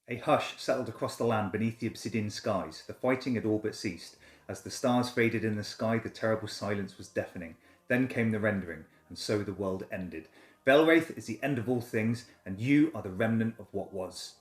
A hush settled across the land beneath the obsidian skies. The fighting had all but ceased. As the stars faded in the sky, the terrible silence was deafening. Then came the rendering, and so the world ended. Veilwraith is the end of all things, and you are the remnant of what was.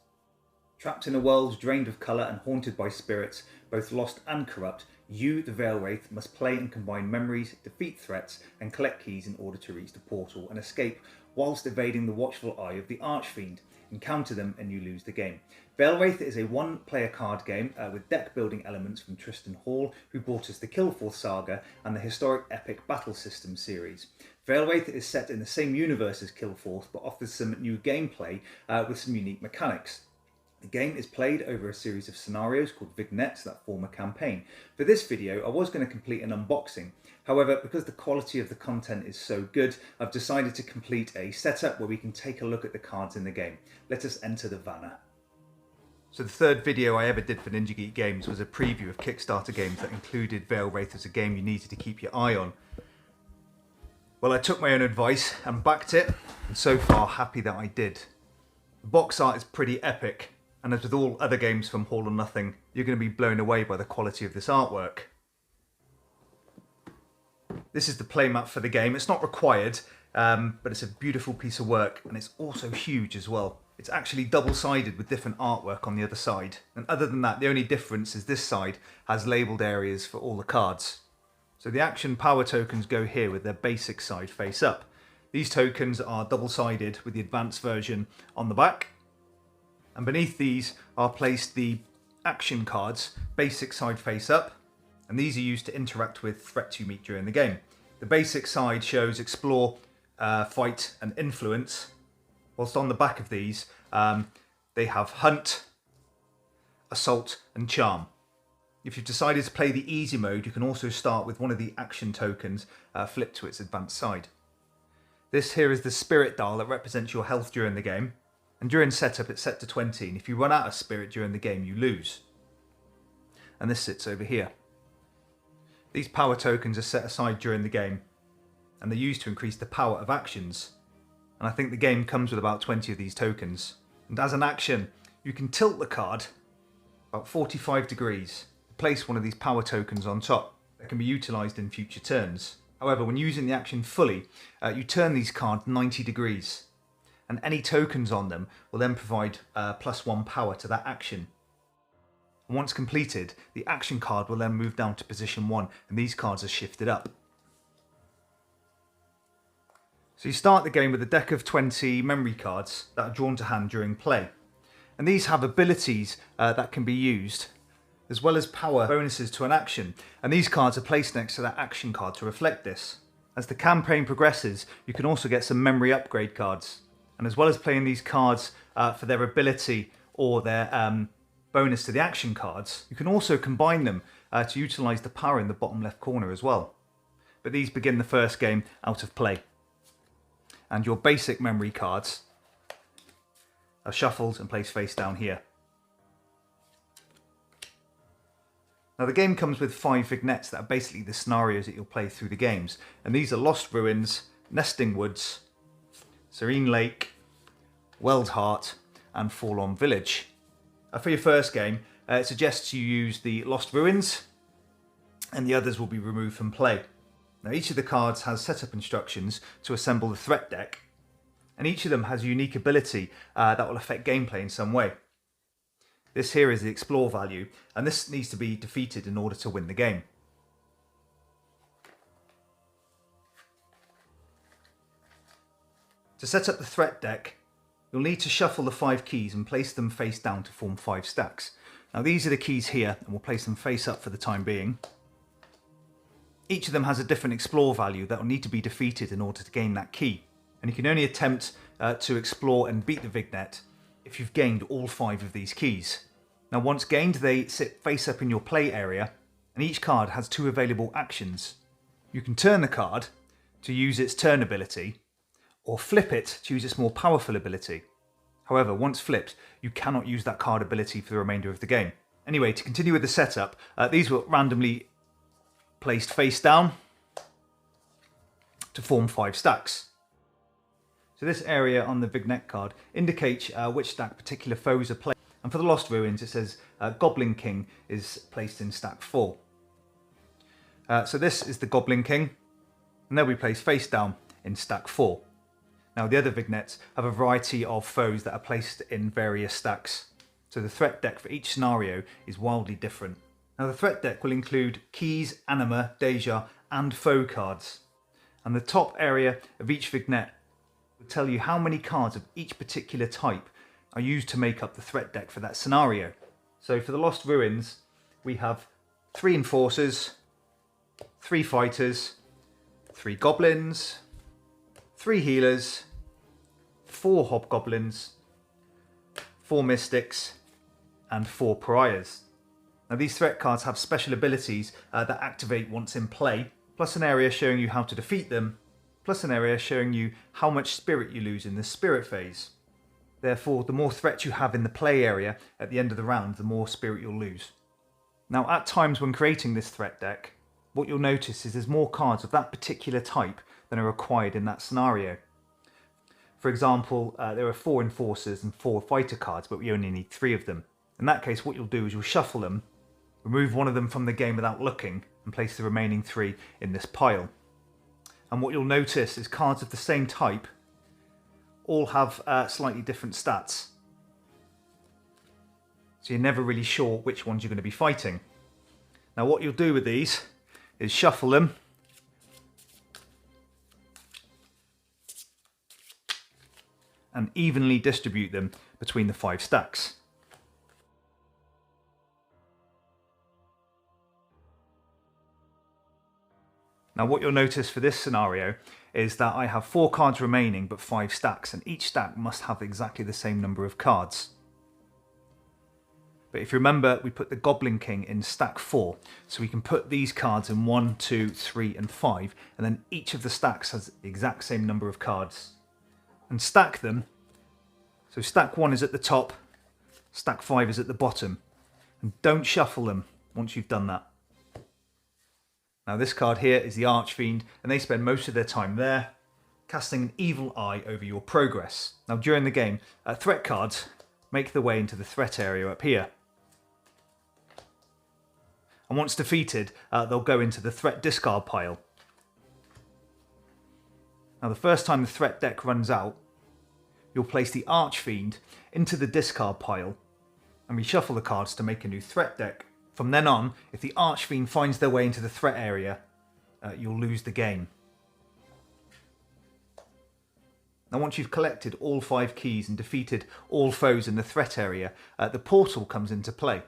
Trapped in a world drained of colour and haunted by spirits, both lost and corrupt, you, the Veilwraith, must play and combine memories, defeat threats, and collect keys in order to reach the portal and escape, whilst evading the watchful eye of the Archfiend. Encounter them and you lose the game. Veilwraith is a one-player card game with deck-building elements from Tristan Hall, who brought us the Kilforth Saga and the historic epic Battle System series. Veilwraith is set in the same universe as Kilforth, but offers some new gameplay with some unique mechanics. The game is played over a series of scenarios called vignettes that form a campaign. For this video, I was going to complete an unboxing. However, because the quality of the content is so good, I've decided to complete a setup where we can take a look at the cards in the game. Let us enter the Vanna. So the third video I ever did for Ninja Geek Games was a preview of Kickstarter games that included Veilwraith as a game you needed to keep your eye on. Well, I took my own advice and backed it, and so far happy that I did. The box art is pretty epic. And as with all other games from All or Nothing, you're going to be blown away by the quality of this artwork. This is the playmat for the game. It's not required, but it's a beautiful piece of work, and it's also huge as well. It's actually double-sided with different artwork on the other side. And other than that, the only difference is this side has labelled areas for all the cards. So the action power tokens go here with their basic side face up. These tokens are double-sided with the advanced version on the back. And beneath these are placed the action cards, basic side face up, and these are used to interact with threats you meet during the game. The basic side shows explore, fight and influence, whilst on the back of these they have hunt, assault and charm. If you've decided to play the easy mode, you can also start with one of the action tokens flipped to its advanced side. This here is the spirit dial that represents your health during the game. And during setup it's set to 20, and if you run out of spirit during the game you lose. And this sits over here. These power tokens are set aside during the game, and they're used to increase the power of actions. And I think the game comes with about 20 of these tokens. And as an action, you can tilt the card about 45 degrees to place one of these power tokens on top that can be utilised in future turns. However, when using the action fully, you turn these cards 90 degrees. And any tokens on them will then provide +1 power to that action. And once completed, the action card will then move down to position 1, and these cards are shifted up. So you start the game with a deck of 20 memory cards that are drawn to hand during play. And these have abilities that can be used, as well as power bonuses to an action. And these cards are placed next to that action card to reflect this. As the campaign progresses, you can also get some memory upgrade cards. And as well as playing these cards for their ability or their bonus to the action cards, you can also combine them to utilise the power in the bottom left corner as well. But these begin the first game out of play. And your basic memory cards are shuffled and placed face down here. Now the game comes with 5 vignettes that are basically the scenarios that you'll play through the games. And these are Lost Ruins, Nesting Woods, Serene Lake, Weld Heart and Forlorn Village. For your first game, it suggests you use the Lost Ruins and the others will be removed from play. Now each of the cards has setup instructions to assemble the threat deck, and each of them has a unique ability that will affect gameplay in some way. This here is the explore value, and this needs to be defeated in order to win the game. To set up the threat deck, you'll need to shuffle the 5 keys and place them face down to form 5 stacks. Now these are the keys here, and we'll place them face up for the time being. Each of them has a different explore value that will need to be defeated in order to gain that key. And you can only attempt to explore and beat the vignette if you've gained all 5 of these keys. Now once gained, they sit face up in your play area, and each card has 2 available actions. You can turn the card to use its turn ability, or flip it to use its more powerful ability. However, once flipped, you cannot use that card ability for the remainder of the game. Anyway, to continue with the setup, these were randomly placed face down to form 5 stacks. So this area on the vignette card indicates which stack particular foes are playing. And for the Lost Ruins, it says Goblin King is placed in stack 4. So this is the Goblin King, and they'll be placed face down in stack 4. Now the other vignettes have a variety of foes that are placed in various stacks. So the threat deck for each scenario is wildly different. Now the threat deck will include keys, anima, deja, and foe cards. And the top area of each vignette will tell you how many cards of each particular type are used to make up the threat deck for that scenario. So for the Lost Ruins, we have 3 enforcers, 3 fighters, 3 goblins, 3 healers, 4 hobgoblins, 4 mystics, and 4 pariahs. Now these threat cards have special abilities that activate once in play, plus an area showing you how to defeat them, plus an area showing you how much spirit you lose in the spirit phase. Therefore, the more threats you have in the play area at the end of the round, the more spirit you'll lose. Now at times when creating this threat deck, what you'll notice is there's more cards of that particular type than are required in that scenario. For example, there are 4 enforcers and 4 fighter cards, but we only need 3 of them. In that case, what you'll do is you'll shuffle them, remove one of them from the game without looking, and place the remaining 3 in this pile. And what you'll notice is cards of the same type all have slightly different stats. So you're never really sure which ones you're going to be fighting. Now what you'll do with these is shuffle them, and evenly distribute them between the 5 stacks. Now what you'll notice for this scenario is that I have 4 cards remaining but 5 stacks, and each stack must have exactly the same number of cards. But if you remember, we put the Goblin King in stack 4, so we can put these cards in 1, 2, 3 and 5, and then each of the stacks has the exact same number of cards. And stack them, so stack 1 is at the top, stack 5 is at the bottom, and don't shuffle them once you've done that. Now this card here is the Archfiend, and they spend most of their time there, casting an evil eye over your progress. Now during the game, threat cards make their way into the threat area up here. And once defeated, they'll go into the threat discard pile. Now the first time the threat deck runs out, you'll place the Archfiend into the discard pile and reshuffle the cards to make a new threat deck. From then on, if the Archfiend finds their way into the threat area, you'll lose the game. Now once you've collected all 5 keys and defeated all foes in the threat area, the portal comes into play,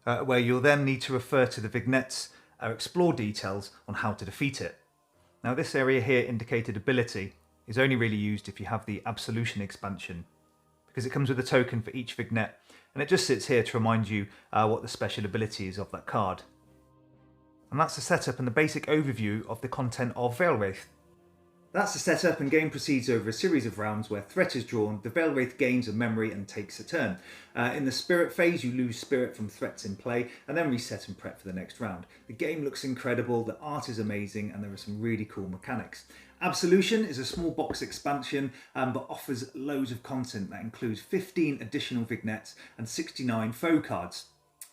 where you'll then need to refer to the vignettes or explore details on how to defeat it. Now this area here, indicated ability, is only really used if you have the Absolution expansion, because it comes with a token for each vignette, and it just sits here to remind you what the special ability is of that card. And that's the setup and the basic overview of the content of Veilwraith. That's the setup, and game proceeds over a series of rounds where threat is drawn, the Veilwraith gains a memory and takes a turn. In the spirit phase, you lose spirit from threats in play and then reset and prep for the next round. The game looks incredible, the art is amazing, and there are some really cool mechanics. Absolution is a small box expansion, but offers loads of content that includes 15 additional vignettes and 69 foe cards.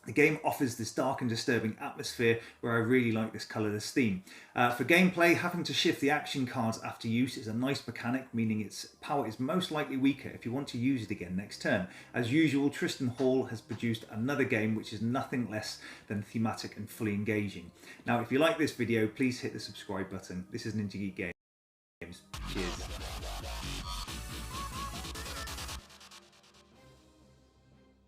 The game offers this dark and disturbing atmosphere where I really like this colourless theme. For gameplay, having to shift the action cards after use is a nice mechanic, meaning its power is most likely weaker if you want to use it again next turn. As usual, Tristan Hall has produced another game which is nothing less than thematic and fully engaging. Now, if you like this video, please hit the subscribe button. This is Ninja Geek Games. Cheers.